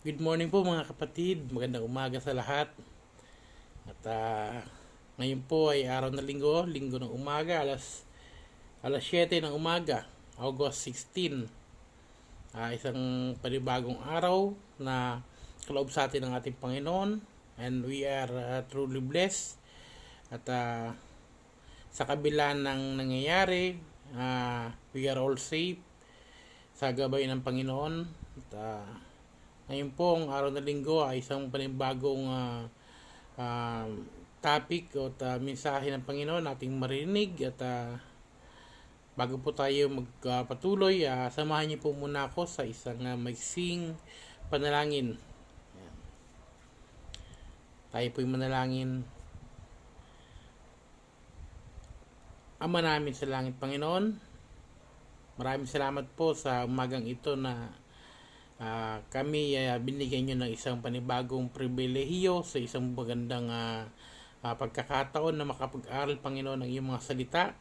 Good morning po mga kapatid, magandang umaga sa lahat. At ngayon po ay araw na linggo ng umaga, alas 7 ng umaga, August 16. Isang panibagong araw na kaloob sa atin ng ating Panginoon, and we are truly blessed. At sa kabila ng nangyayari, we are all safe sa gabay ng Panginoon. At ngayon po, ang araw na linggo ay isang panibagong topic o mensahe ng Panginoon ating marinig. At bago po tayo magpatuloy, samahan niyo po muna ako sa isang maiksing panalangin. Ayan. Tayo po'y manalangin. Ama namin sa langit, Panginoon, maraming salamat po sa umagang ito na kami binigyan nyo ng isang panibagong pribilehiyo sa isang magandang pagkakataon na makapag-aral, Panginoon, ng iyong mga salita.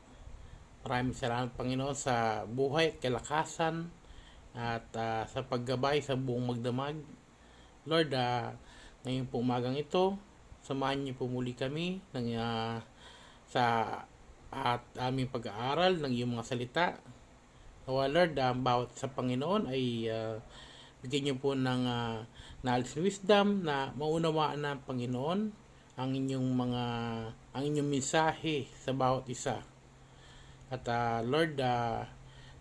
Maraming salamat, Panginoon, sa buhay at kalakasan at sa paggabay sa buong magdamag. Lord, ngayon po umagang ito, samahan niyo po muli kami sa aming pag-aaral ng iyong mga salita. Lord, bawat sa Panginoon ay bigyan niyo po ng knowledge and wisdom na maunawaan ng Panginoon ang inyong mensahe sa bawat isa. At Lord,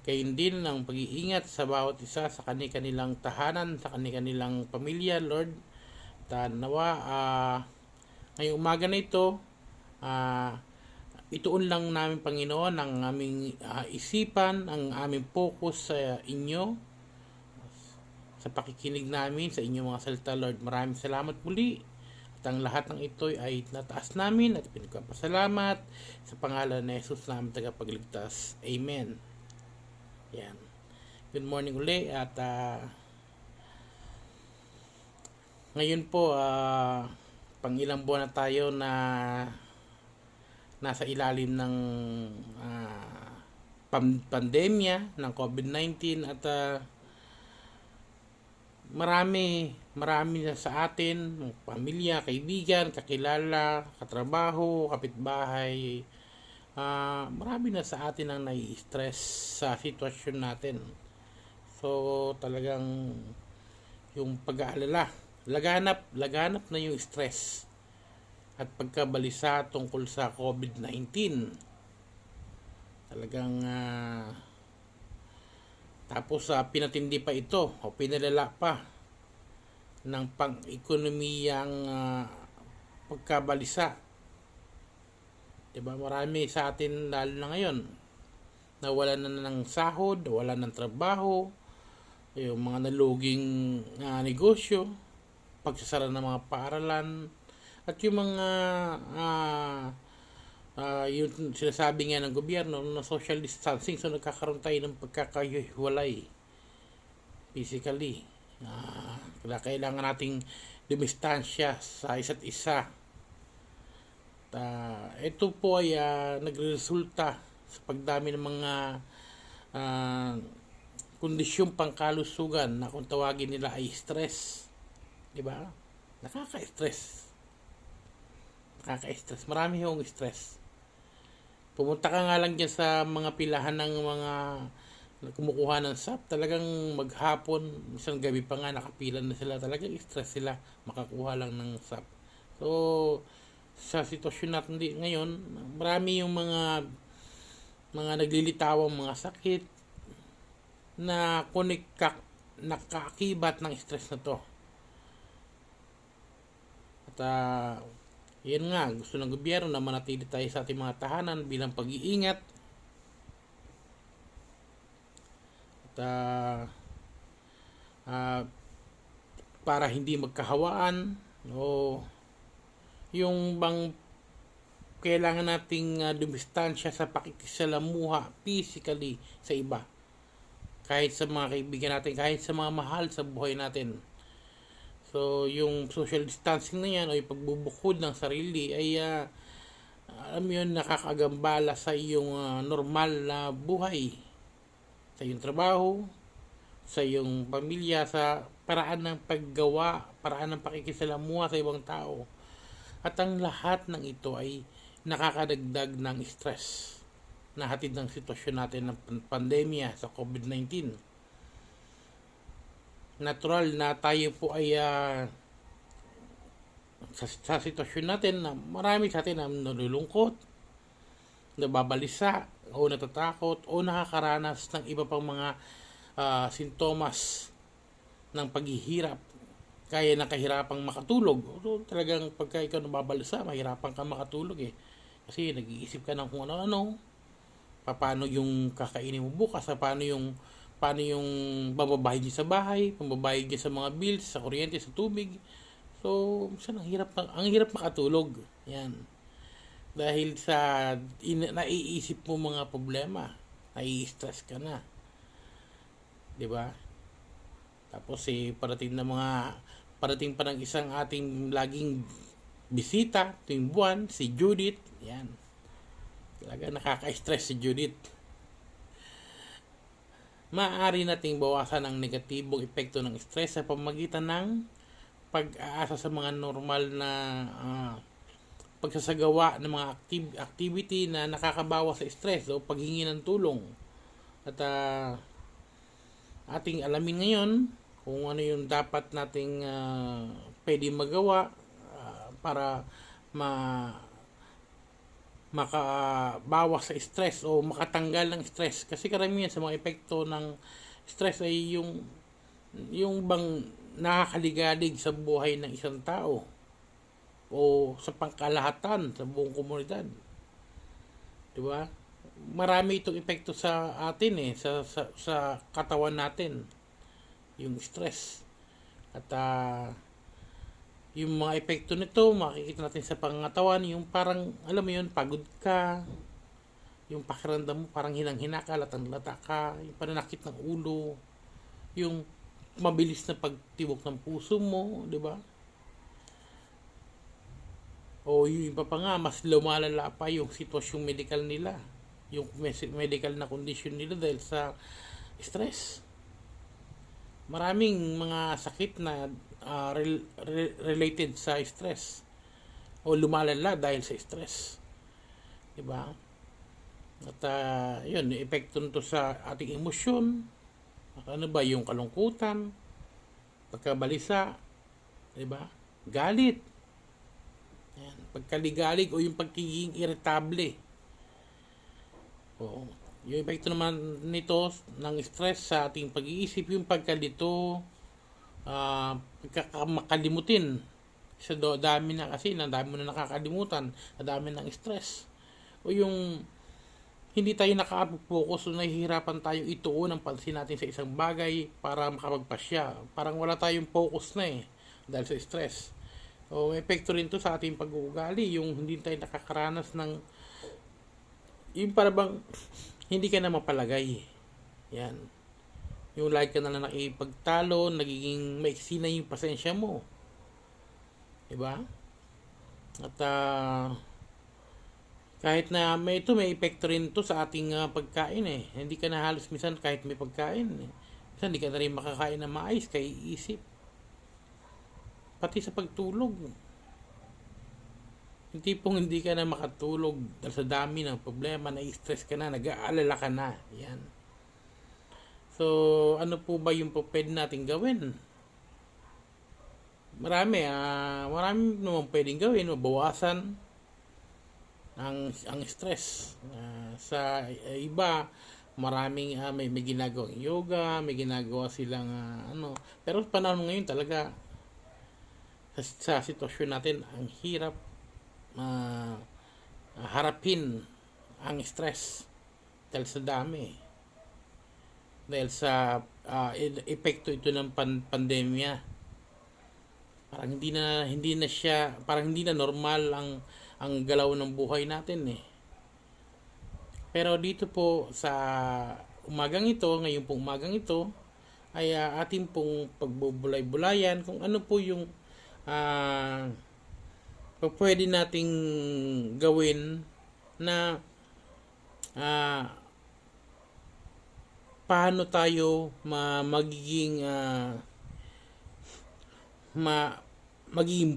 kayo din ng pag-iingat sa bawat isa sa kanilang tahanan, sa kanilang pamilya, Lord. At nawa ngayong umaga na ito, ituon lang namin, Panginoon, ang aming isipan, ang aming focus sa inyo, sa pakikinig namin sa inyong mga salita, Lord. Maraming salamat muli. At ang lahat ng ito ay nataas namin at pinagpapasalamat sa pangalan ni Jesus namin tagapagligtas. Amen. Yan. Good morning uli. At ngayon po, pang ilang buwan na tayo na nasa ilalim ng pandemya ng COVID-19 at marami na sa atin, pamilya, kaibigan, kakilala, katrabaho, kapitbahay, marami na sa atin ang nai-stress sa sitwasyon natin. So talagang yung pag-aalala, laganap na yung stress at pagkabalisa tungkol sa COVID-19. Talagang tapos pinatindi pa ito o pinalala pa ng pang-ekonomiyang pagkabalisa. Diba? Marami sa atin lalo na ngayon nawalan na ng sahod, nawalan ng trabaho, yung mga naluging negosyo, pagsasara ng mga paaralan, at yung mga yung sinasabi nga ng gobyerno na social distancing, so nagkakaroon tayo ng pagkakahiwalay physically. Kailangan nating dumistansya sa isa't isa. Ito po ay nagresulta sa pagdami ng mga kondisyong pangkalusugan na kung tawagin nila ay stress. Diba? Nakaka-stress. Marami yung stress. Pumunta ka nga lang dyan sa mga pilahan ng mga kumukuha ng SAP, talagang maghapon, isang gabi pa nga nakapila na sila, talagang stress sila makakuha lang ng SAP. So sa sitwasyon natin ngayon, marami yung mga naglilitawang mga sakit na nakaakibat ng stress na to. At yan nga, gusto ng gobyerno na manatili tayo sa ating mga tahanan bilang pag-iingat. At para hindi magkahawaan o yung bang kailangan nating dumistansya sa pakikisalamuha physically sa iba, kahit sa mga kaibigan natin, kahit sa mga mahal sa buhay natin. So yung social distancing na yan o yung pagbubukod ng sarili ay alam mo yun, nakakagambala sa iyong normal na buhay, sa iyong trabaho, sa iyong pamilya, sa paraan ng paggawa, paraan ng pakikisalamuha sa ibang tao. At ang lahat ng ito ay nakakadagdag ng stress na hatid ng sitwasyon natin ng pandemya sa COVID-19. Natural na tayo po ay sa sitwasyon natin na marami sa atin ang nalulungkot, nababalisa, o natatakot, o nakakaranas ng iba pang mga sintomas ng paghihirap. Kaya ng kahirapang makatulog. So, talagang pagka ikaw nababalisa, mahirapan kang makatulog eh. Kasi nag-iisip ka ng kung ano-ano. Paano yung kakainin mo bukas, paano yung bababayad niya sa bahay, pambabayad niya sa mga bills, sa kuryente, sa tubig. So, minsan ang hirap makatulog. Yan. Dahil sa naiisip mo mga problema, nai-stress ka na. 'Di ba? Tapos parating pa ng isang ating laging bisita tuwing buwan, si Judith. Yan. Talaga nakaka-stress si Judith. Maaari nating bawasan ang negatibong epekto ng stress sa pamamagitan ng pag-aasa sa mga normal na pagsasagawa ng mga activity na nakakabawas sa stress o paghingi ng tulong. At ating alamin ngayon kung ano yung dapat nating pwede magawa para makabawas sa stress o makatanggal ng stress. Kasi karamihan sa mga epekto ng stress ay yung bang nakakaligalig sa buhay ng isang tao o sa pangkalahatan sa buong komunidad. 'Di ba? Marami itong epekto sa atin sa katawan natin. Yung stress. At yung mga epekto nito, makikita natin sa pangangatawan, yung parang, alam mo yun, pagod ka, yung pakiramdam mo parang hinang-hina ka, latang-lata ka, yung pananakit ng ulo, yung mabilis na pagtibok ng puso mo, 'di ba? O yung iba pa nga, mas lumalala pa yung sitwasyong medical nila. Yung medical na condition nila dahil sa stress. Maraming mga sakit na related sa stress. O lumalala dahil sa stress. Diba? At yun, epekto nito sa ating emosyon. Ano ba? Yung kalungkutan, pagkabalisa, diba? Galit. Ayan, pagkaligalig o yung pagiging irritable. Oo. Yung epekto naman nito ng stress sa ating pag-iisip, yung pagkalito, makalimutin. Sa dami na kasi, dami mo na nakakalimutan, dami ng stress. O yung hindi tayo nakaka-focus o nahihirapan tayong ituon ang pansin natin sa isang bagay para makapagpasya. Parang wala tayong focus na dahil sa stress. O may epekto rin to sa ating pag-uugali, yung hindi tayo nakakaranas ng yung parang hindi ka na mapalagay. Yan. Yung lagi ka na lang nakipagtalo, nagiging maiksi na yung pasensya mo. Diba? At kahit na may epekto rin to sa ating pagkain Hindi ka na halos minsan kahit may pagkain minsan hindi ka na rin makakain na maayos kaya iisip. Pati sa pagtulog. Yung tipong hindi ka na makatulog dahil sa dami ng problema, na-stress ka na, nag-aalala ka na. Yan. So, ano po ba yung pwede natin gawin? Marami naman pwedeng gawin, mabawasan ang stress. Sa iba, maraming may ginagawang yoga, may ginagawa silang pero panahon ngayon talaga sa sitwasyon natin ang hirap harapin ang stress dahil sa dami, dahil sa epekto ito ng pandemya. Parang hindi na siya, parang hindi na normal ang galaw ng buhay natin Pero dito po sa ngayong pong umagang ito ay ating pong pagbubulay-bulayan kung ano po yung pwede nating gawin na paano tayo magiging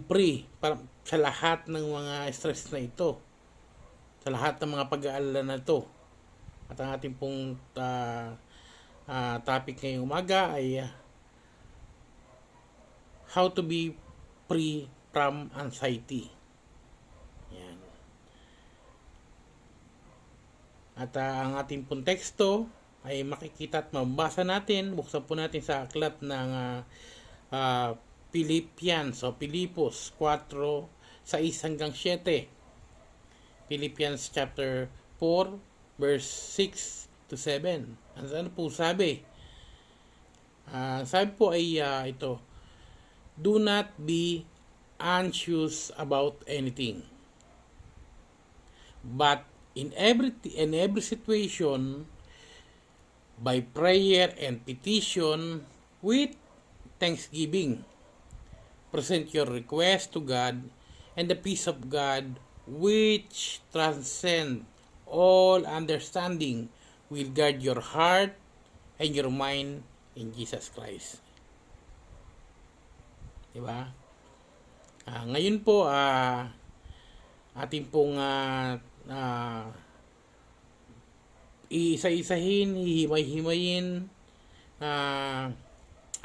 free para sa lahat ng mga stress na ito, sa lahat ng mga pag-aalala na ito. At ang ating pong topic ngayong umaga ay how to be free from anxiety. Yan. At ang ating pong teksto ay makikita at mabasa natin. Buksan po natin sa aklat ng Philippians o Pilipos 4:6-7. Philippians chapter 4 verse 6 to 7. Ano po sabi? Sabi po ay ito, do not be anxious about anything, but in every situation, by prayer and petition with thanksgiving, present your request to God, and the peace of God, which transcends all understanding, will guard your heart and your mind in Jesus Christ. Diba? Ngayon po, ating pong iisa-isahin, hihimay-himayin,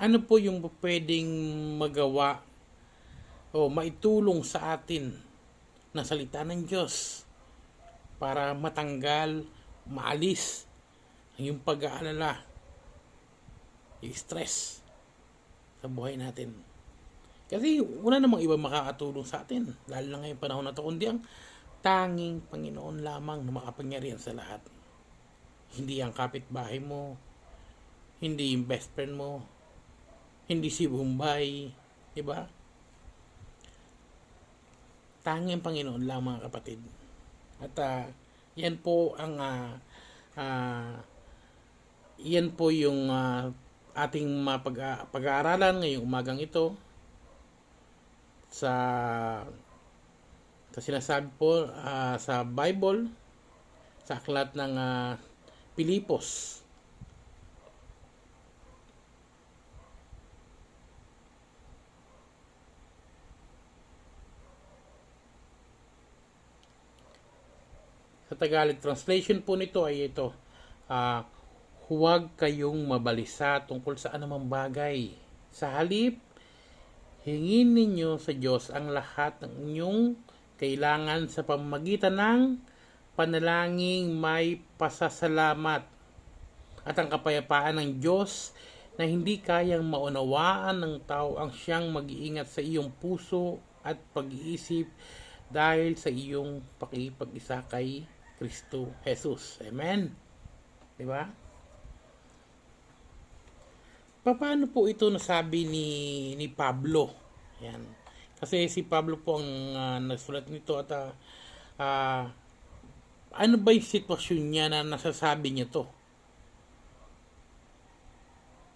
ano po yung pwedeng magawa o maitulong sa atin na salita ng Diyos para matanggal, maalis ang yung pag-aalala, yung stress sa buhay natin. Kasi wala namang iba makakatulong sa atin, lalo na ngayong panahon na ito, kundi ang tanging Panginoon lamang na makapangyarihan sa lahat. Hindi ang kapitbahay mo, hindi yung best friend mo, hindi si Bombay, di ba? Tanging Panginoon lang, mga kapatid. At yan po ang yan po yung ating pag-aaralan ngayong umagang ito sa sinasabi po sa Bible, sa aklat ng Pilipos. Sa Tagalog translation po nito ay ito, huwag kayong mabalisa tungkol sa anumang bagay. Sa halip, hingin ninyo sa Diyos ang lahat ng inyong kailangan sa pamamagitan ng panalangin may pasasalamat. At ang kapayapaan ng Diyos na hindi kayang maunawaan ng tao ang siyang mag-iingat sa iyong puso at pag-iisip dahil sa iyong pakikipag-isa kay Kristo Jesus. Amen. Di ba? Paano po ito nasabi ni Pablo? Yan. Kasi si Pablo po ang nagsulat nito at ano ba yung sitwasyon niya na nasasabi niya to?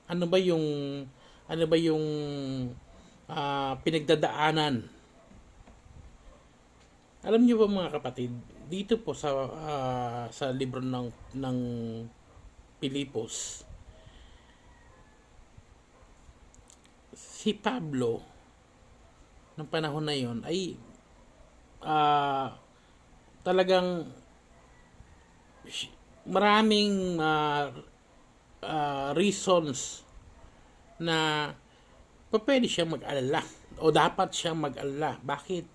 Ano ba yung pinagdadaanan? Alam niyo ba, mga kapatid, dito po sa libro ng Pilipos, si Pablo ng panahon na yon ay talagang maraming reasons na pwede siyang mag-alala o dapat siyang mag-alala. Bakit?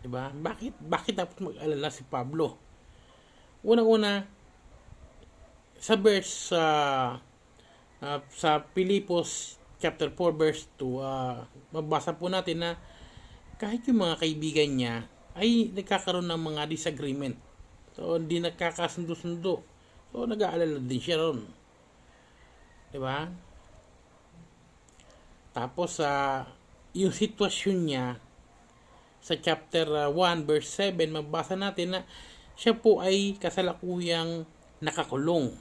Diba? Bakit dapat mag-alala si Pablo? Unang-una, sa verse sa Pilipos chapter 4 verse 2, mabasa po natin na kahit yung mga kaibigan niya ay nagkakaroon ng mga disagreement. So, hindi nagkakasundo-sundo. So, nag-aalala din siya ron. Diba? Tapos, yung sitwasyon niya, sa chapter 1 verse 7, mabasa natin na siya po ay kasalukuyang nakakulong.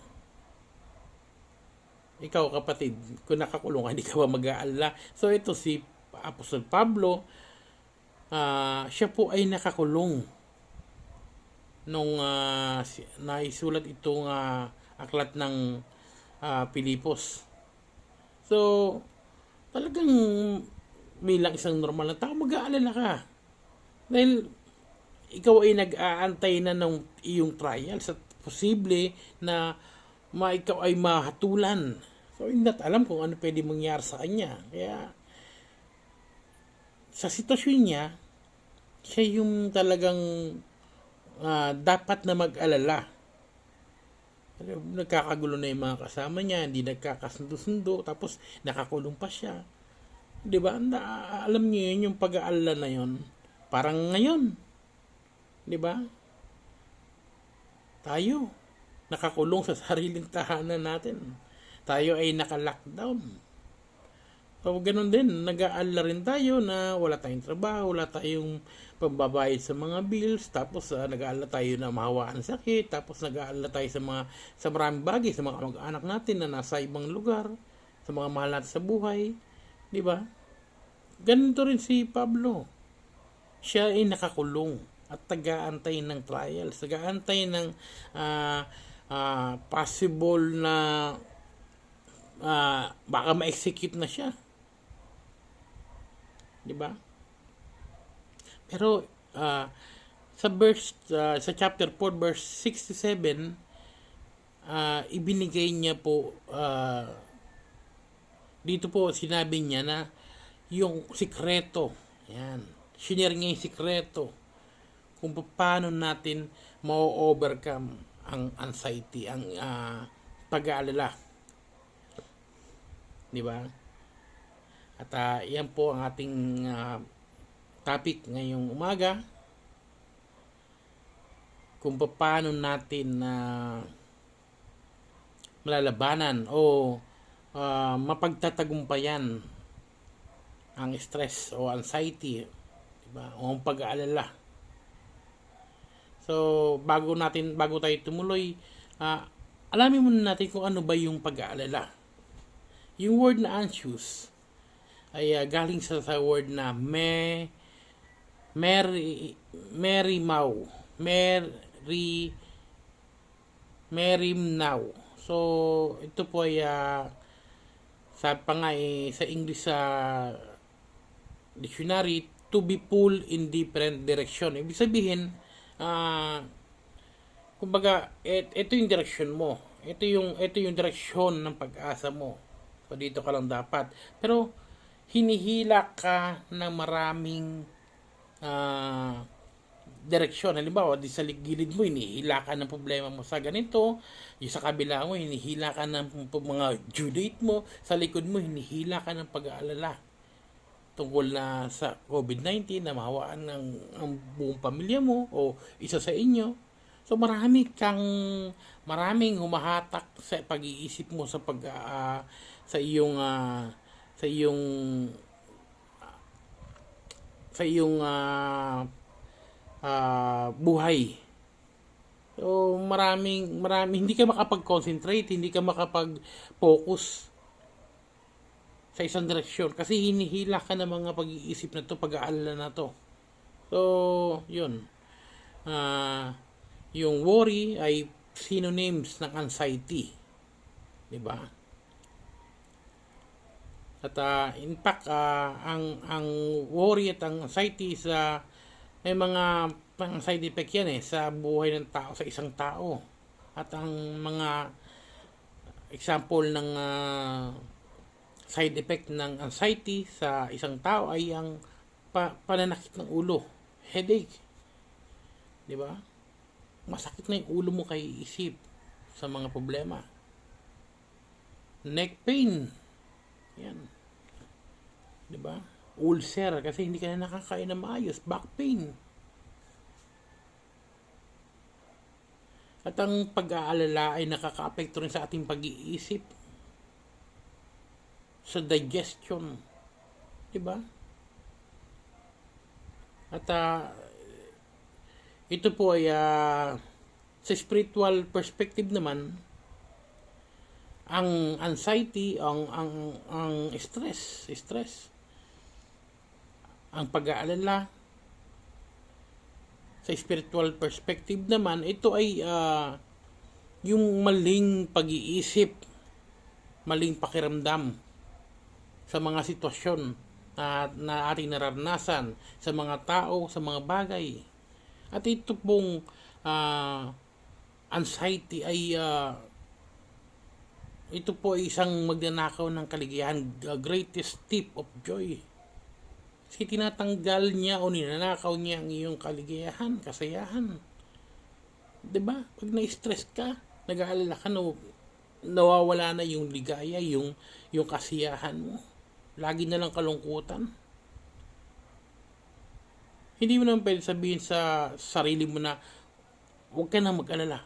Ikaw, kapatid, kung nakakulong, hindi ka ba mag-aalala? So, ito si Apostol Pablo, siya po ay nakakulong. nung naisulat itong aklat ng Pilipos. So, talagang bilang isang normal na tao, mag-aalala ka. Dahil ikaw ay nag-aantay na ng iyong trial sa posible na ikaw ay mahatulan. So, hindi natin alam kung ano pwede mangyari sa kanya. Kaya, sa sitwasyon niya, siya yung talagang dapat na mag-alala. Nagkakagulo na yung mga kasama niya, hindi nagkakasundo-sundo, tapos nakakulong pa siya. Di ba? Alam niyo yun, yung pag-aalala na yun. Parang ngayon. Di ba? Tayo, nakakulong sa sariling tahanan natin. Tayo ay naka-lockdown. So, ganun din, nag-aalala rin tayo na wala tayong trabaho, wala tayong pambabayad sa mga bills, tapos nag-aalala tayo na mahawaan sakit, tapos nag-aalala tayo sa maraming bagay, sa mga kamag-anak natin na nasa ibang lugar, sa mga mahal natin sa buhay, di ba? Ganito rin si Pablo. Siya ay nakakulong at taga-antay ng trials, taga-antay ng possible na baka ma-execute na siya. Di ba? Pero sa chapter 4 verse 67 ibinigay niya po dito po sinabi niya na yung sikreto, yan, shinare niya yung sikreto kung paano natin ma-overcome ang anxiety, ang pag-aalala. Di ba? At yan po ang ating topic ngayong umaga. Kung paano natin malalabanan o mapagtatagumpayan ang stress o anxiety, diba? O ang pag-aalala. So, bago tayo tumuloy, alamin muna natin kung ano ba yung pag-aalala. Yung word na anxious ay galing sa word na merimnaw. So, ito po ay sa English dictionary, to be pulled in different direction. Ibig sabihin, kumbaga, ito yung direction mo. Ito yung direksyon ng pag-asa mo. So, dito ka lang dapat. Pero, hinihila ka ng maraming direksyon. Halimbawa, di sa gilid mo, hinihila ka ng problema mo sa ganito. Yung sa kabila mo, hinihila ka ng mga due date mo. Sa likod mo, hinihila ka ng pag-aalala tungkol na sa COVID-19 na mahawaan ang buong pamilya mo o isa sa inyo. So, maraming humahatak sa pag-iisip mo sa iyong buhay. So, maraming hindi ka makapag-concentrate, hindi ka makapag-focus sa isang direksyon kasi hinihila ka ng mga pag-iisip na to, pag-aalala na to. So, yun. Yung worry ay synonyms ng anxiety. Diba? At in fact, ang worry at ang anxiety may mga side effect yan sa buhay ng tao, sa isang tao. At ang mga example ng side effect ng anxiety sa isang tao ay ang pananakit ng ulo, headache. Di ba? Masakit na yung ulo mo kay isip sa mga problema. Neck pain. Yan. Di ba? Ulcer kasi hindi ka na nakakain na maayos. Back pain. At ang pag-aalala ay nakaka-apekto rin sa ating pag-iisip, sa digestion. Diba? At ito po ay sa spiritual perspective naman, ang anxiety, ang stress, ang pag-aalala Sa spiritual perspective naman, ito ay yung maling pag-iisip, maling pakiramdam sa mga sitwasyon na ating nararanasan, sa mga tao, sa mga bagay. At ito pong anxiety ay ito po ay isang magnanakaw ng kaligayahan, greatest thief of joy. Kasi tinatanggal niya o ninanakaw niya ang iyong kaligayahan, kasayahan. 'Di ba? Pag na-stress ka, nag-aalala ka, nawawala na yung ligaya, yung kasiyahan mo. Lagi na lang kalungkutan. Hindi mo naman pwede sabihin sa sarili mo na huwag ka na mag-alala.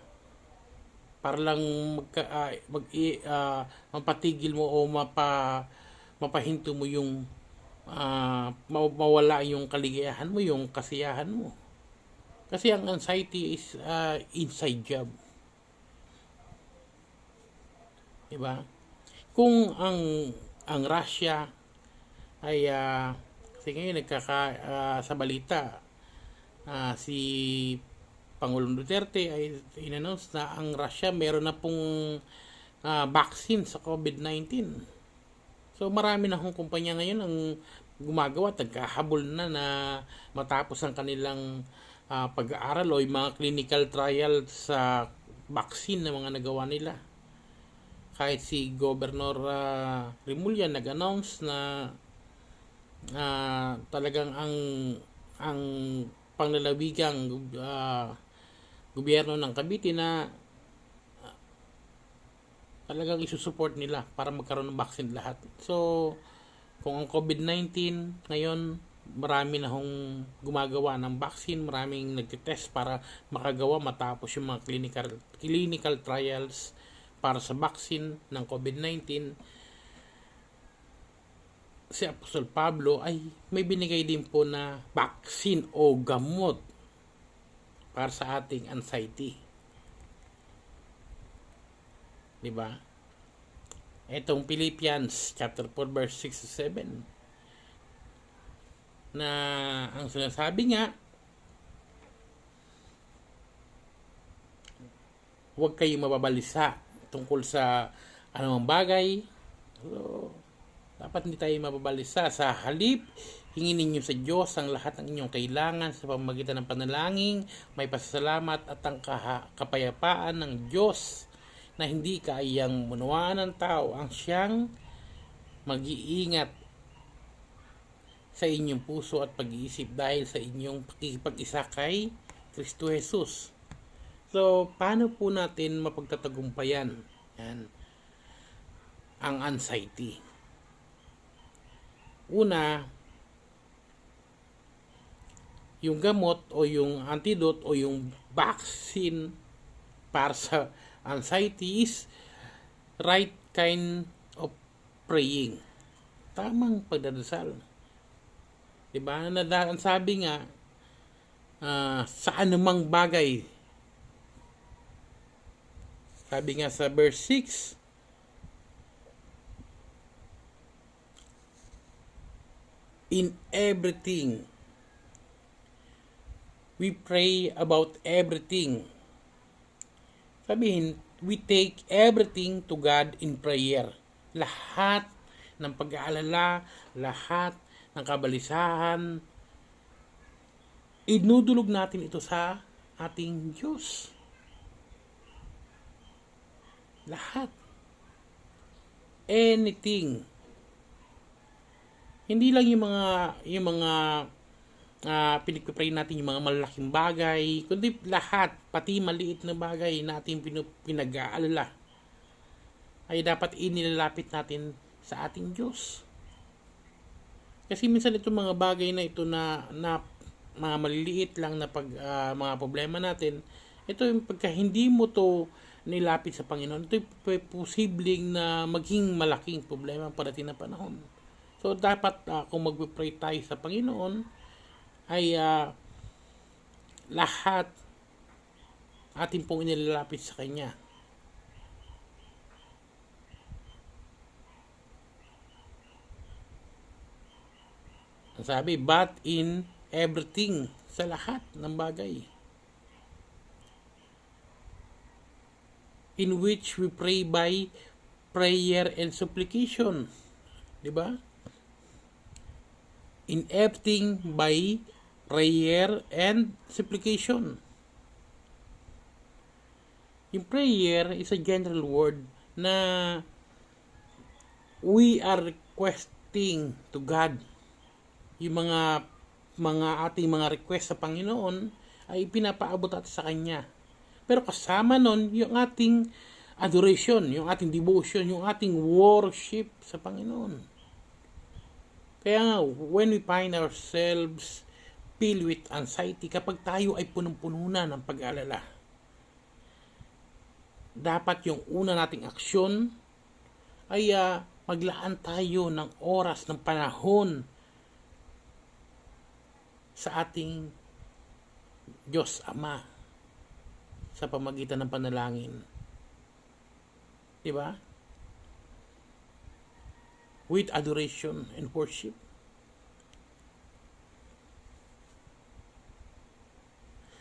Para lang mapatigil mo o mapahinto mo yung mawala yung kaligayahan mo, yung kasiyahan mo. Kasi ang anxiety is inside job. Diba? Kung ang Russia ay kasi ngayon sa balita si Pangulong Duterte ay in-announce na ang Russia meron na pong vaccine sa COVID-19. So marami na hong kumpanya ngayon ang gumagawa, nagkahabol na matapos ang kanilang pag-aaral o yung mga clinical trial sa vaccine na mga nagawa nila. Kahit si Governor Rimulya nag-announce na talagang ang panglalawigang gobyerno ng Cavite na talagang isusupport nila para magkaroon ng vaccine lahat. So, kung ang COVID-19 ngayon, marami na hong gumagawa ng vaccine, maraming nagtitest para makagawa matapos yung mga clinical trials para sa vaccine ng COVID-19. Si Apostol Pablo ay may binigay din po na vaccine o gamot para sa ating anxiety. Diba? Etong Philippians chapter 4 verse 6 to 7 na ang sinasabi nga, huwag kayong mababalisa tungkol sa anumang bagay. So, dapat hindi tayo mababalisa. Sa halip, hingin ninyo sa Diyos ang lahat ng inyong kailangan sa pamamagitan ng panalangin, may pasasalamat at ang kapayapaan ng Diyos na hindi kayang munawaan ng tao ang siyang mag-iingat sa inyong puso at pag-iisip dahil sa inyong pakikipag-isa kay Kristo Jesus. So, paano po natin mapagtatagumpayan ang anxiety? Una, yung gamot o yung antidote o yung vaccine para sa anxiety is right kind of praying. Tamang pagdadasal. Diba? Ang sabi nga, sa anumang bagay, sabi nga sa verse 6, in everything, we pray about everything. Sabihin, we take everything to God in prayer. Lahat ng pag-aalala, lahat ng kabalisahan, inudulog natin ito sa ating Diyos. Lahat. Anything. Hindi lang yung mga pinagpipray natin yung mga malalaking bagay, kundi lahat, pati maliit na bagay natin pinag-aalala ay dapat inilalapit natin sa ating Diyos. Kasi minsan itong mga bagay na ito na mga maliliit lang na mga problema natin, ito yung pagka hindi mo to nilapit sa Panginoon, ito yung posibleng na maging malaking problema pagdating na panahon. So dapat kung mag-pray tayo sa Panginoon ay lahat atin pong inilalapit sa Kanya. Ang sabi, but in everything, sa lahat ng bagay. In which we pray by prayer and supplication. Diba? In everything by prayer and supplication. Yung prayer is a general word na we are requesting to God. Yung mga ating mga request sa Panginoon ay pinapaabot natin sa Kanya. Pero kasama nun yung ating adoration, yung ating devotion, yung ating worship sa Panginoon. Kaya nga, when we find ourselves filled with anxiety, kapag tayo ay punong-puno na ng pag-aalala, dapat yung una nating aksyon ay maglaan tayo ng oras, ng panahon sa ating Diyos Ama sa pamagitan ng panalangin. Diba? With adoration and worship.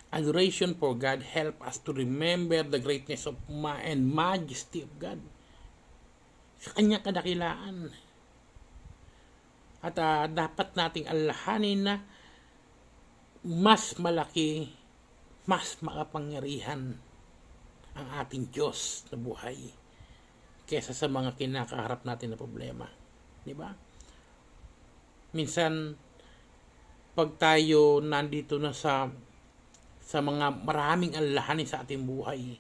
Adoration for God help us to remember the greatness of and majesty of God. Sa kanyang kadakilaan. At dapat nating alalahanin na mas malaki, mas makapangyarihan ang ating Diyos na buhay kaysa sa mga kinakaharap natin na problema. Diba? Minsan, pag tayo nandito na sa mga maraming alalahanin sa ating buhay,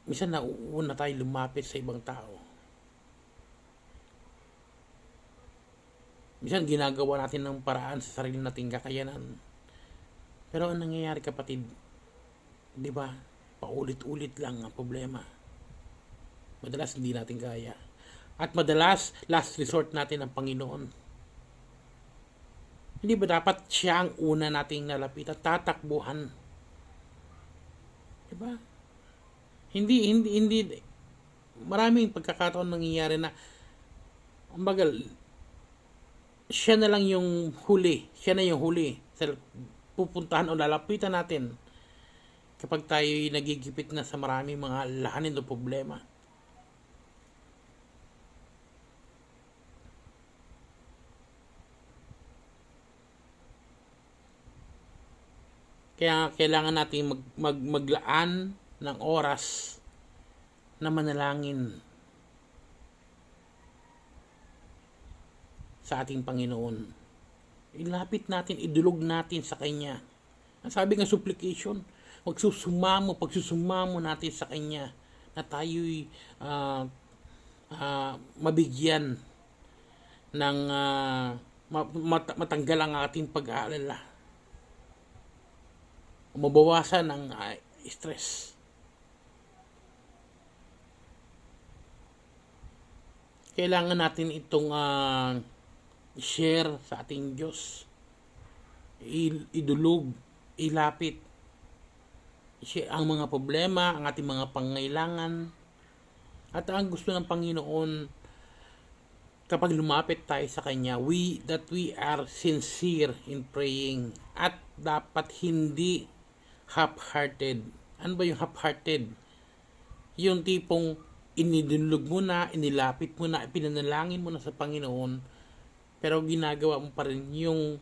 minsan nauuna tayo lumapit sa ibang tao. Minsan ginagawa natin ng paraan sa sarili nating kakayanan. Pero ang nangyayari, kapatid, di ba, paulit-ulit lang ang problema. Madalas hindi natin kaya. At madalas, last resort natin ang Panginoon. Hindi ba dapat siya ang una nating nalapitan, tatakbuhan? Diba? Hindi, maraming pagkakataon nangyayari na, umbagal, siya na lang yung huli. Siya na yung huli. Pupuntahan o lalapitan natin kapag tayo nagigipit na sa maraming mga lahanin o problema. Kaya kailangan natin maglaan ng oras na manalangin sa ating Panginoon. Ilapit natin, idulog natin sa Kanya. Ang sabi ng supplication, pagsusumamo natin sa Kanya na tayo'y mabigyan ng matanggal ang ating pag-aalala. Mabawasan ang stress. Kailangan natin itong share sa ating Diyos. Idulog, ilapit ang mga problema, ang ating mga pangailangan. At ang gusto ng Panginoon, kapag lumapit tayo sa Kanya, that we are sincere in praying. At dapat hindi half-hearted. Ano ba yung half-hearted? Yung tipong inidulog mo na, inilapit mo na, pinanalangin mo na sa Panginoon, pero ginagawa mo pa rin yung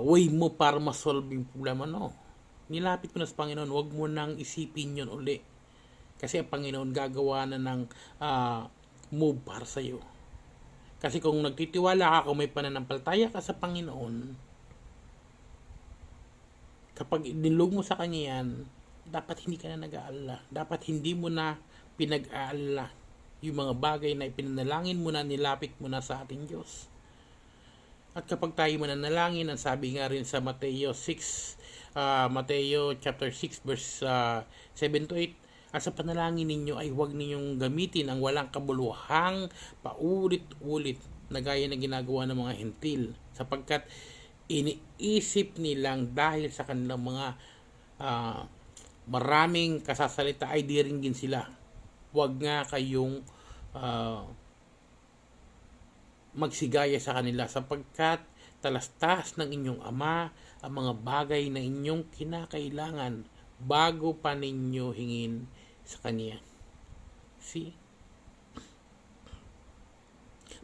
way mo para masolve yung problema. No. Nilapit mo na sa Panginoon, huwag mo nang isipin yun uli. Kasi ang Panginoon gagawa na ng move para sa iyo. Kasi kung nagtitiwala ka, kung may pananampalataya ka sa Panginoon, kapag dinulog mo sa Kanya yan, dapat hindi ka na nag-aalala. Dapat hindi mo na pinag-aalala yung mga bagay na ipinanalangin mo na, nilapit mo na sa ating Diyos. At kapag tayo mananalangin, ang sabi nga rin sa Mateo chapter 6 verse 7 to 8, at sa panalangin ninyo ay huwag ninyong gamitin ang walang kabuluhang paulit-ulit na gaya na ginagawa ng mga hentil, sapagkat iniisip nilang dahil sa kanilang mga maraming kasasalita ay diringgin sila. Huwag nga kayong magsigaya sa kanila sapagkat talastas ng inyong Ama ang mga bagay na inyong kinakailangan bago pa ninyo hingin sa Kanya. See?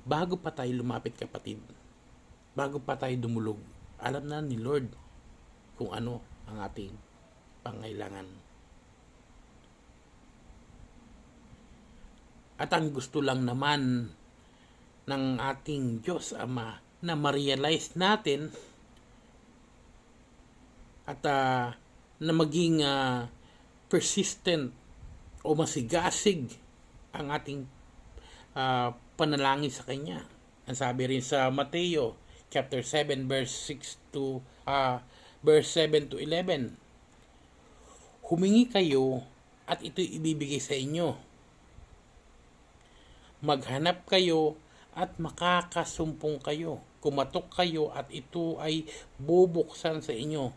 Bago pa tayo lumapit, kapatid, bago pa tayo dumulog, alam na ni Lord kung ano ang ating pangailangan. At ang gusto lang naman ng ating Diyos Ama na ma-realize natin at na maging persistent o masigasig ang ating panalangin sa Kanya. Ang sabi rin sa Mateo chapter 7 verse 7 to 11, humingi kayo at ito'y ibibigay sa inyo. Maghanap kayo at makakasumpong kayo. Kumatok kayo at ito ay bubuksan sa inyo.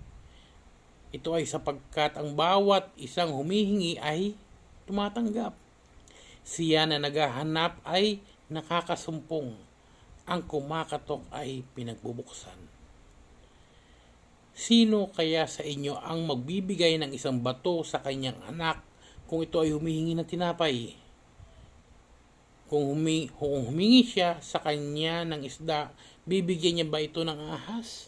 Ito ay sapagkat ang bawat isang humihingi ay tumatanggap. Siya na naghahanap ay nakakasumpong. Ang kumakatok ay pinagbubuksan. Sino kaya sa inyo ang magbibigay ng isang bato sa kanyang anak kung ito ay humihingi ng tinapay? Kung humingi siya sa kanya ng isda, bibigyan niya ba ito ng ahas?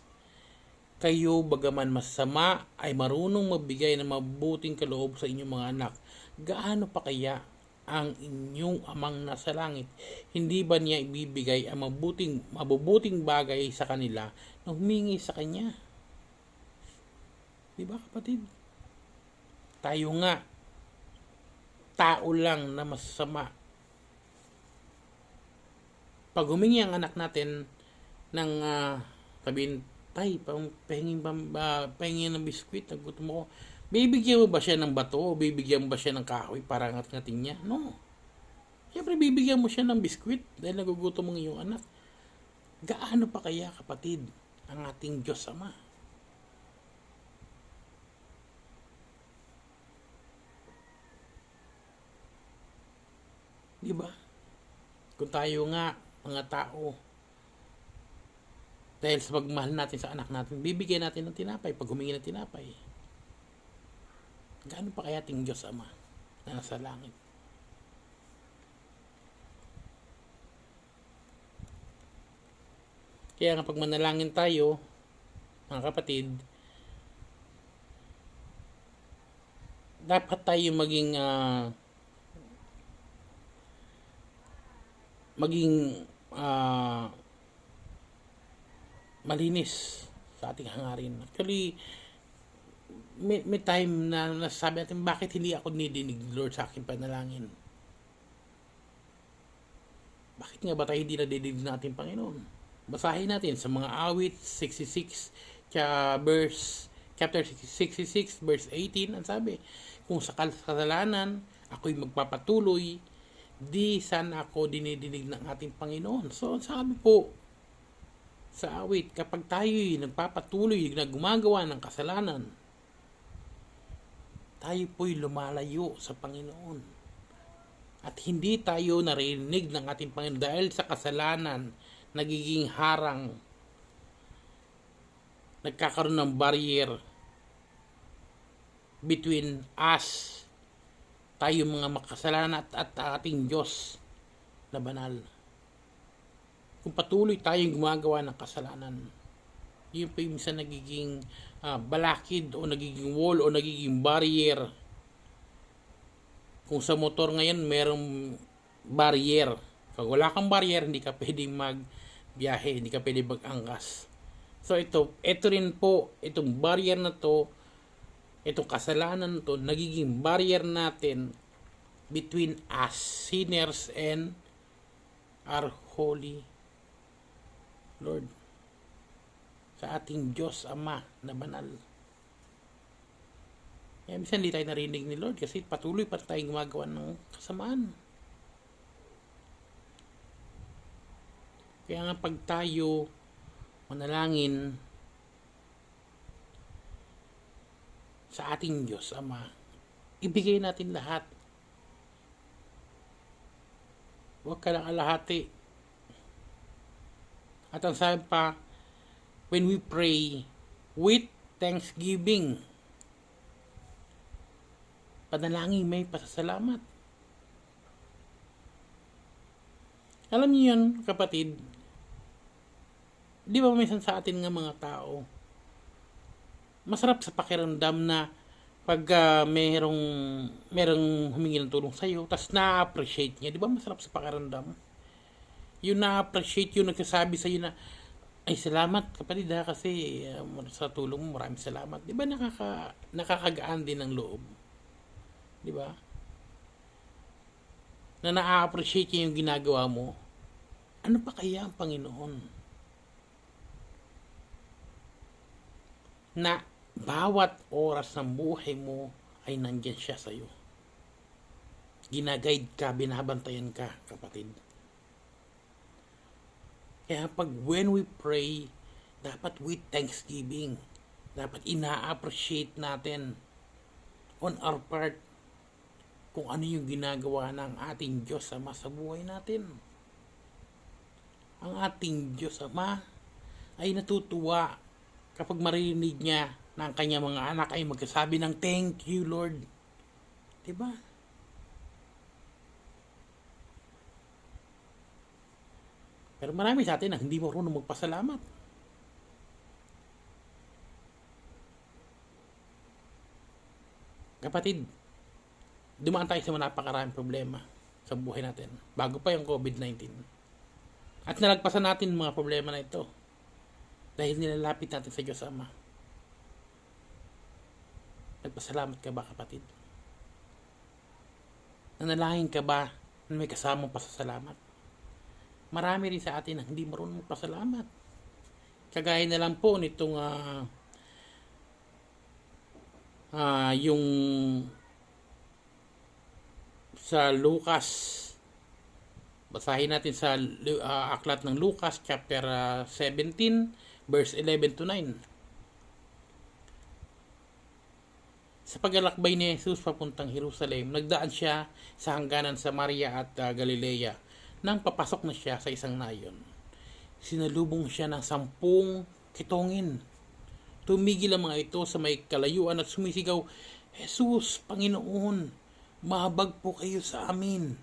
Kayo, bagaman masama, ay marunong magbigay ng mabuting kaloob sa inyong mga anak. Gaano pa kaya ang inyong Amang nasa langit? Hindi ba niya ibibigay ang mabubuting bagay sa kanila na humingi sa kanya? Di ba, kapatid? Tayo nga, tao lang na masama. Pag humingi ang anak natin ng sabihin, tay, pahingin ng biskwit, nagutom mo, bibigyan mo ba siya ng bato o bibigyan mo ba siya ng kahoy para ngat-ngatin niya? No. Siyempre, bibigyan mo siya ng biskwit dahil nagugutom ang iyong anak. Gaano pa kaya, kapatid, ang ating Diyos Ama? Di ba? Kung tayo nga, mga tao, dahil sa pagmahal natin sa anak natin, bibigyan natin ng tinapay pag humingi ng tinapay. Gaano pa kaya ating Diyos Ama na nasa langit? Kaya nga pag manalangin tayo, mga kapatid, dapat tayo maging malinis sa ating hangarin. Actually, may time na nasasabi natin, bakit hindi ako nidinig, Lord, sa aking panalangin? Bakit nga ba tayo hindi nadidinig ng ating Panginoon? Basahin natin sa mga awit 66 chapter 66 verse 18, ang sabi, kung sa kasalanan ako'y magpapatuloy, di sana ako dinidinig ng ating Panginoon. So, sabi po sa awit, kapag tayo'y nagpapatuloy na gumagawa ng kasalanan, tayo po'y lumalayo sa Panginoon. At hindi tayo narinig ng ating Panginoon dahil sa kasalanan, nagiging harang, nagkakaroon ng barrier between us, tayo mga makasalanan at ating Diyos na banal. Kung patuloy tayong gumagawa ng kasalanan, yun pa yung minsan nagiging balakid o nagiging wall o nagiging barrier. Kung sa motor ngayon merong barrier, pag wala kang barrier, hindi ka pwedeng magbiyahe, hindi ka pwedeng mag-angkas. So ito rin po, itong barrier na to, itong kasalanan na to, nagiging barrier natin between us sinners and our holy Lord, sa ating Diyos Ama na banal. Kaya minsan hindi tayo narinig ni Lord kasi patuloy pa tayong gumagawa ng kasamaan. Kaya nga pag tayo manalangin sa ating Diyos Ama, ibigay natin lahat. Huwag ka lang alahati. At ang sabi pa, when we pray with thanksgiving, panalangin may pasasalamat. Alam niyo yun, kapatid, di ba minsan sa atin nga mga tao, masarap sa pakiramdam na pag merong humingi ng tulong sa'yo, tas na-appreciate niya, di ba masarap sa pakiramdam? Yung na-appreciate, yung nagsasabi sa'yo na, ay salamat kapatid ha, kasi sa tulong mo maraming salamat. Di ba nakakagaan din ng loob? Di ba? Na na-appreciate niya yung ginagawa mo. Ano pa kaya ang Panginoon? Na bawat oras ng buhay mo ay nandyan siya sa'yo. Ginaguide ka, binabantayan ka, kapatid. Kaya when we pray, dapat with thanksgiving. Dapat ina-appreciate natin on our part kung ano yung ginagawa ng ating Diyos Ama sa buhay natin. Ang ating Diyos Ama ay natutuwa kapag marinig niya na ang kanyang mga anak ay magsasabi ng thank you Lord. Diba? Pero marami sa atin na hindi marunong magpasalamat. Kapatid, dumaan tayo sa napakaraming problema sa buhay natin bago pa yung COVID-19. At nalagpasan natin mga problema na ito dahil nilalapit natin sa Diyos Ama. Nagpasalamat ka ba, kapatid? Nanalangin ka ba na may kasamang pasasalamat? Marami rin sa atin na hindi marunong magpasalamat. Kagaya na lang po nitong yung sa Lucas. Basahin natin sa aklat ng Lucas chapter 17 verse 11 to 9. Sa paglalakbay ni Jesus papuntang Jerusalem, nagdaan siya sa hangganan sa Samaria at Galilea. Nang papasok na siya sa isang nayon, sinalubong siya ng 10 kitongin. Tumigil ang mga ito sa may kalayuan at sumisigaw, Jesus, Panginoon, mahabag po kayo sa amin.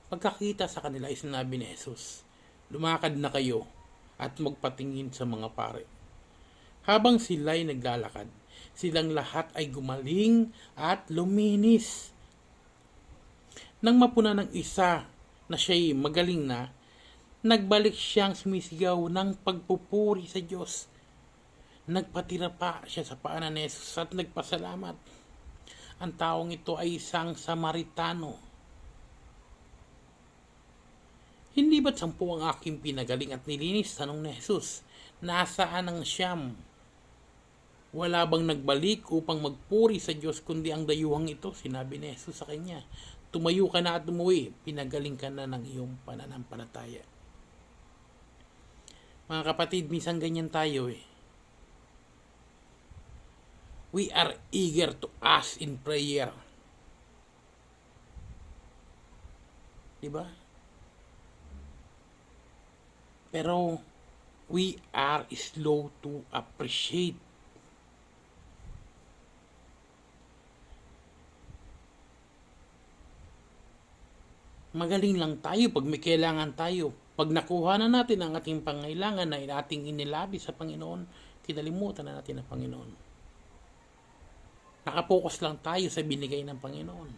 Pagkakita sa kanila ay sinabi ni Jesus, lumakad na kayo at magpatingin sa mga pare. Habang sila'y naglalakad, silang lahat ay gumaling at luminis. Nang mapuna ng isa na siya'y magaling na, nagbalik siyang sumisigaw ng pagpupuri sa Diyos. Nagpatira pa siya sa paanan ni Jesus at nagpasalamat. Ang taong ito ay isang Samaritano. Hindi ba't 10 ang aking pinagaling at nilinis? Tanong ni Jesus. Nasaan ang 9? Wala bang nagbalik upang magpuri sa Diyos kundi ang dayuhang ito? Sinabi ni Jesus sa kanya, tumayo ka na at umuwi, pinagaling ka na ng iyong pananampalataya. Mga kapatid, minsan ganyan tayo . We are eager to ask in prayer. Diba? Pero we are slow to appreciate. Magaling lang tayo pag may kailangan tayo. Pag nakuha na natin ang ating pangailangan na ating inilabi sa Panginoon, kinalimutan na natin ang Panginoon. Nakapokus lang tayo sa binigay ng Panginoon.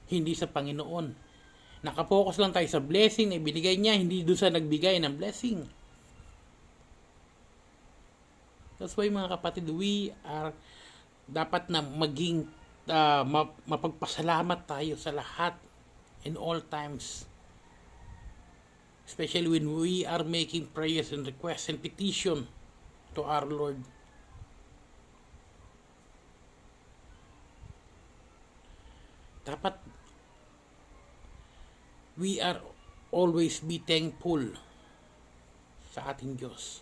Hindi sa Panginoon. Nakapokus lang tayo sa blessing na ibinigay niya, hindi doon sa nagbigay ng blessing. That's why mga kapatid, we are dapat na maging mapagpasalamat tayo sa lahat in all times. Especially when we are making prayers and requests and petition to our Lord. Dapat we are always be thankful sa ating Diyos.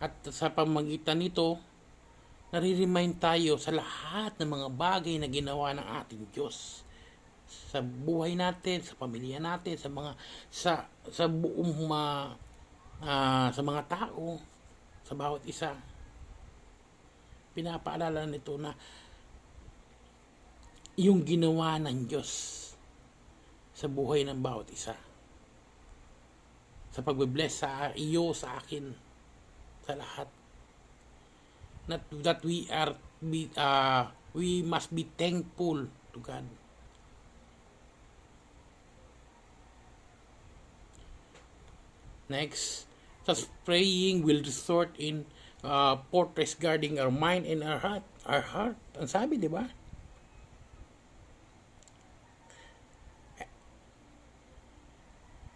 At sa pamagitan nito, nare-remind tayo sa lahat ng mga bagay na ginawa ng ating Diyos. sa buhay natin, sa pamilya natin, sa buong sa mga tao, sa bawat isa. Pinapaalala nito na yung ginawa ng Diyos sa buhay ng bawat isa. Sa pagbe-bless sa iyo, sa akin, sa lahat. That we must be thankful to God. Next, thus praying will resort in fortress guarding our mind and our heart. Our heart, ang sabi, di ba?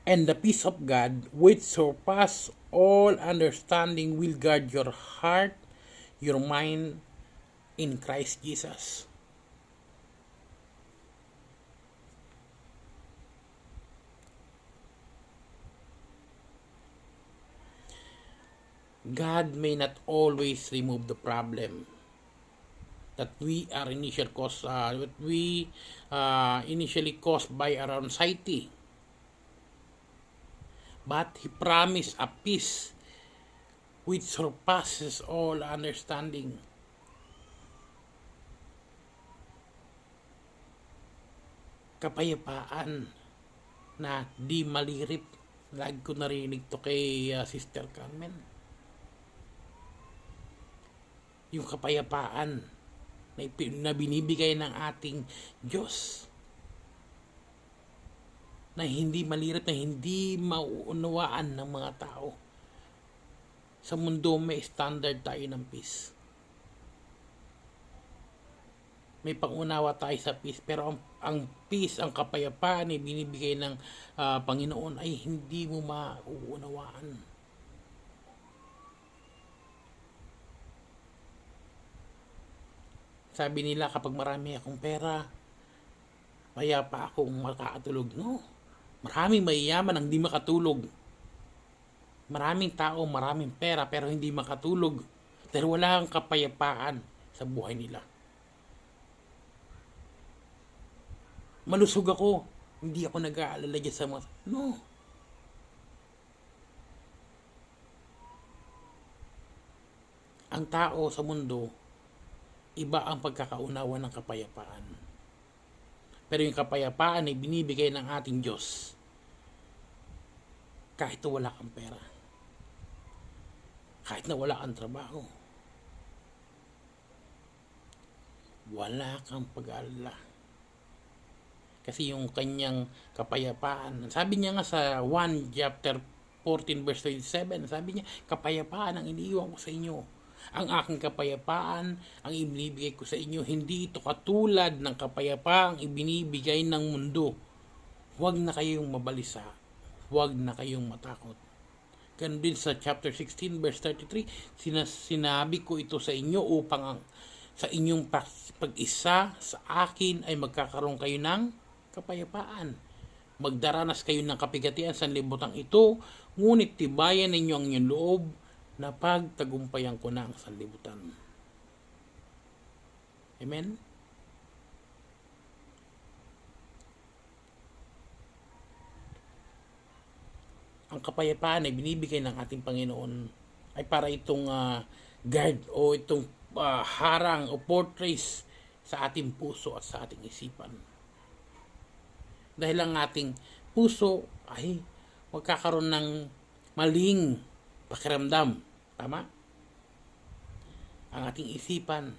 And the peace of God, which surpass all understanding, will guard your heart, your mind in Christ Jesus. God may not always remove the problem that we are initially caused by our anxiety, but He promised a peace which surpasses all understanding. Kapayapaan na di malirip. Lagi ko narinig to kay Sister Carmen. Yung kapayapaan na binibigay ng ating Diyos, na hindi malirip, na hindi mauunawaan ng mga tao. Sa mundo may standard tayo ng peace. May pangunawa tayo sa peace, pero ang peace, ang kapayapaan na binibigay ng Panginoon ay hindi mo mauunawaan. Sabi nila, kapag marami akong pera, maya pa akong makakatulog. No, maraming mayayaman ang hindi makatulog. Maraming tao, maraming pera, pero hindi makatulog. Pero wala kang kapayapaan sa buhay nila. Malusog ako, hindi ako nag-aalala dyan sa mga... No. Ang tao sa mundo, iba ang pagkakaunawa ng kapayapaan. Pero yung kapayapaan ay binibigay ng ating Diyos kahit na wala kang pera, kahit na wala kang trabaho, wala kang pag-aalala. Kasi yung kanyang kapayapaan, sabi niya nga sa 1 chapter 14 verse 27, sabi niya, kapayapaan ang iniiwan ko sa inyo. Ang aking kapayapaan ang ibinibigay ko sa inyo. Hindi ito katulad ng kapayapaang ibinibigay ng mundo. Huwag na kayong mabalisa. Huwag na kayong matakot. Ganun din sa chapter 16 verse 33, sinabi ko ito sa inyo upang sa inyong pag-isa sa akin ay magkakaroon kayo ng kapayapaan. Magdaranas kayo ng kapigatian sa libutang ito, ngunit tibayan ninyo ang inyong loob na pagtagumpayan ko na ang sanlibutan. Amen? Ang kapayapaan ay binibigay ng ating Panginoon ay para itong guard o itong harang o fortress sa ating puso at sa ating isipan. Dahil ang ating puso ay magkakaroon ng maling pakiramdam. Tama? Ang ating isipan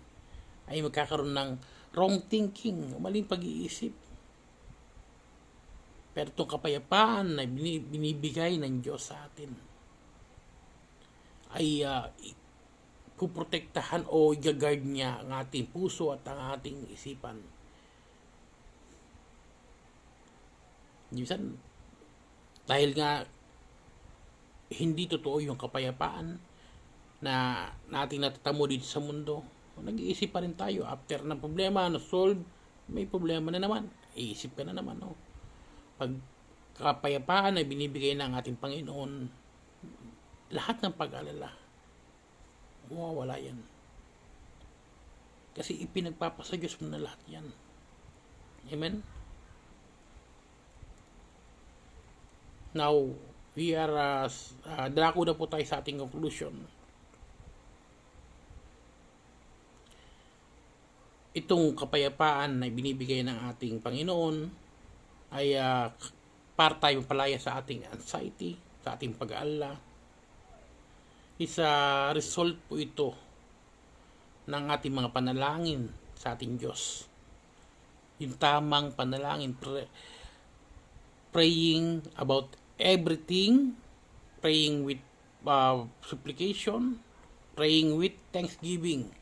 ay magkakaroon ng wrong thinking, maling pag-iisip. Pero itong kapayapaan na binibigay ng Diyos sa atin ay puprotektahan o i-guard niya ang ating puso at ang ating isipan. Minsan, dahil nga hindi totoo yung kapayapaan na nating natatamo dito sa mundo, nag-iisip pa rin tayo. After ng problema na-solve, may problema na naman. Iisip ka na naman. No? Pag kapayapaan na binibigay ng ating Panginoon, lahat ng pag-alala, mawawala yan. Kasi ipinagpapasa Diyos mo na lahat yan. Amen? Now, we are dako na po tayo sa ating conclusion. Itong kapayapaan na binibigay ng ating Panginoon ay para tayo palaya sa ating anxiety, sa ating pag-aalala. Isa result po ito ng ating mga panalangin sa ating Diyos. Yung tamang panalangin, praying about everything, praying with supplication, praying with thanksgiving.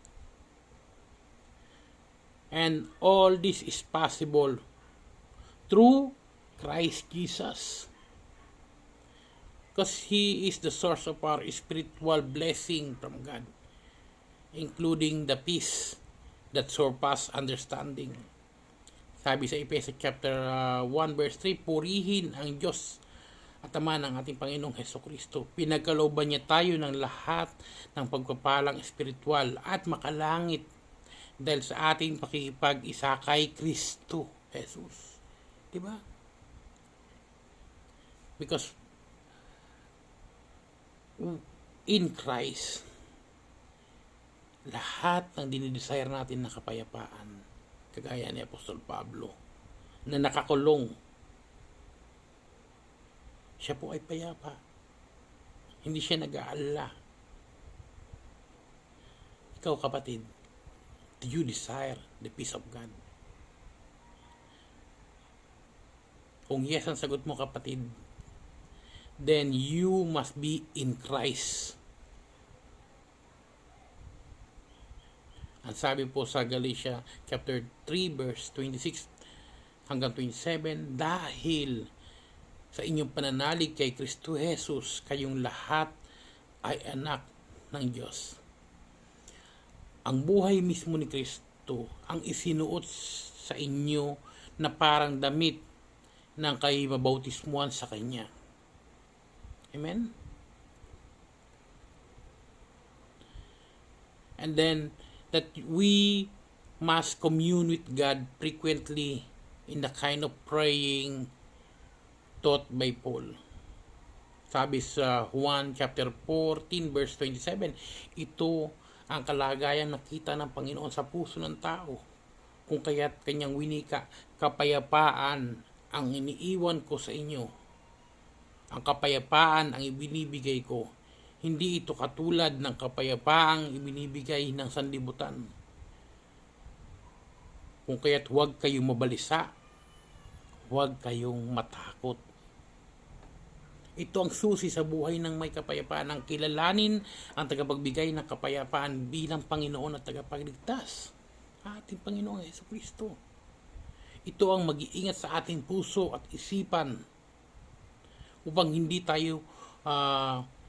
And all this is possible through Christ Jesus. Because He is the source of our spiritual blessing from God, including the peace that surpass understanding. Sabi sa Ephesians chapter 1 verse 3, purihin ang Diyos at Ama ng ating Panginoong Hesukristo. Pinagkalooban niya tayo ng lahat ng pagpapalang espiritual at makalangit dahil sa ating pakikipag-isa kay Kristo Jesus. Diba? Because in Christ, lahat ng dinidesire natin na kapayapaan, kagaya ni Apostol Pablo, na nakakulong, siya po ay payapa. Hindi siya nag-aalala. Ikaw, kapatid, do you desire the peace of God? Kung yes ang sagot mo, kapatid, then you must be in Christ. Ang sabi po sa Galatia chapter 3 verse 26 hanggang 27, dahil sa inyong pananalig kay Kristo Jesus, kayong lahat ay anak ng Diyos. Ang buhay mismo ni Kristo ang isinuot sa inyo na parang damit ng kayo mabautismuhan sa Kanya. Amen? And then, that we must commune with God frequently in the kind of praying taught by Paul. Sabi sa Juan chapter 14 verse 27, ito ang kalagayang nakita ng Panginoon sa puso ng tao, kung kaya't kanyang winika, kapayapaan ang iniiwan ko sa inyo. Ang kapayapaan ang ibinibigay ko. Hindi ito katulad ng kapayapaang ibinibigay ng sanlibutan. Kung kaya't huwag kayong mabalisa, huwag kayong matakot. Ito ang susi sa buhay ng may kapayapaan, ang kilalanin ang tagapagbigay ng kapayapaan bilang Panginoon at tagapagligtas, ating Panginoong Hesukristo. Ito ang mag-iingat sa ating puso at isipan upang hindi tayo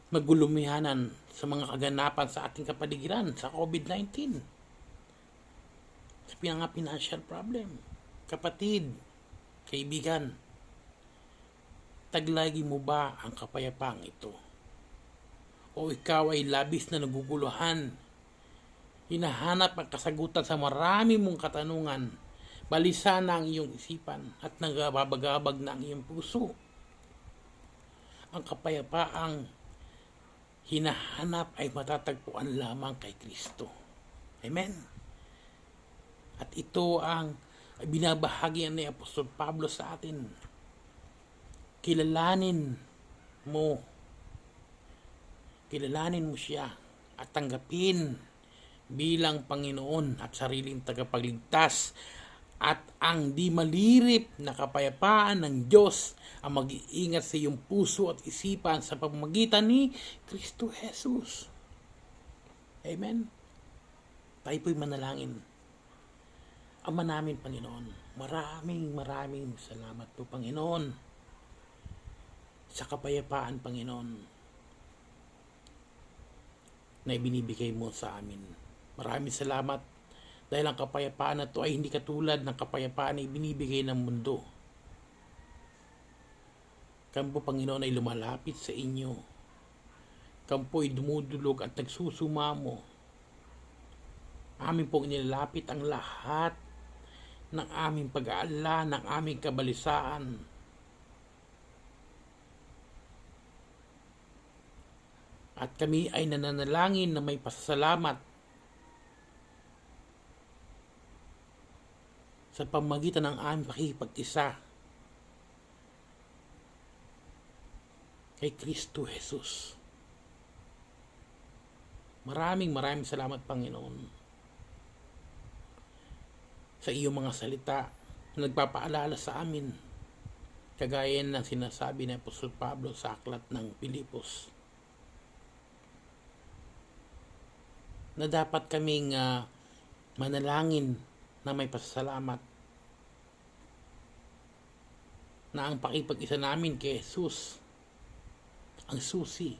magulumihanan sa mga kaganapan sa ating kapaligiran sa COVID-19. Sa financial problem. Kapatid, kaibigan, taglagi mo ba ang kapayapaang ito? O ikaw ay labis na naguguluhan, hinahanap ang kasagutan sa marami mong katanungan, balisa na ang iyong isipan at nagababagabag na ang iyong puso. Ang kapayapaang hinahanap ay matatagpuan lamang kay Kristo. Amen? At ito ang binabahagi ni Apostol Pablo sa atin. Kilalanin mo siya at tanggapin bilang Panginoon at sariling tagapagligtas, at ang di malirip na kapayapaan ng Diyos ang mag-iingat sa iyong puso at isipan sa pamamagitan ni Kristo Jesus. Amen? Tayo po'y manalangin. Ama namin, Panginoon, maraming salamat po, Panginoon, sa kapayapaan, Panginoon, na ibinibigay mo sa amin. Maraming salamat dahil ang kapayapaan na ito ay hindi katulad ng kapayapaan na ibinibigay ng mundo. Kami po, Panginoon, ay lumalapit sa inyo. Kami po ay dumudulog at nagsusumamo. Amin pong nilalapit ang lahat ng aming pag-aalala, ng aming kabalisaan. At kami ay nananalangin na may pasasalamat sa pamamagitan ng aming pakikipag-isa kay Kristo Jesus. Maraming salamat, Panginoon, sa iyong mga salita na nagpapaalala sa amin, kagaya ng sinasabi ni Apostol Pablo sa aklat ng Pilipos, na dapat kaming manalangin na may pasasalamat, na ang pakipag-isa namin kay Jesus ang susi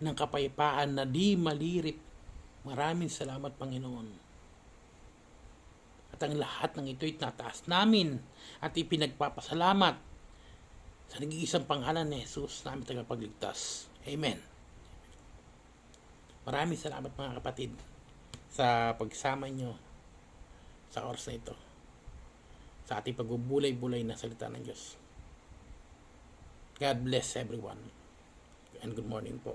ng kapayapaan na di malirip. Maraming salamat, Panginoon. At ang lahat ng ito'y nataas namin at ipinagpapasalamat sa nag-iisang pangalan ni Jesus, namin tagapagligtas. Amen. Maraming salamat, mga kapatid, sa pagsama nyo sa oras na ito, sa ating pagbubulay-bulay na salita ng Diyos. God bless everyone and good morning po.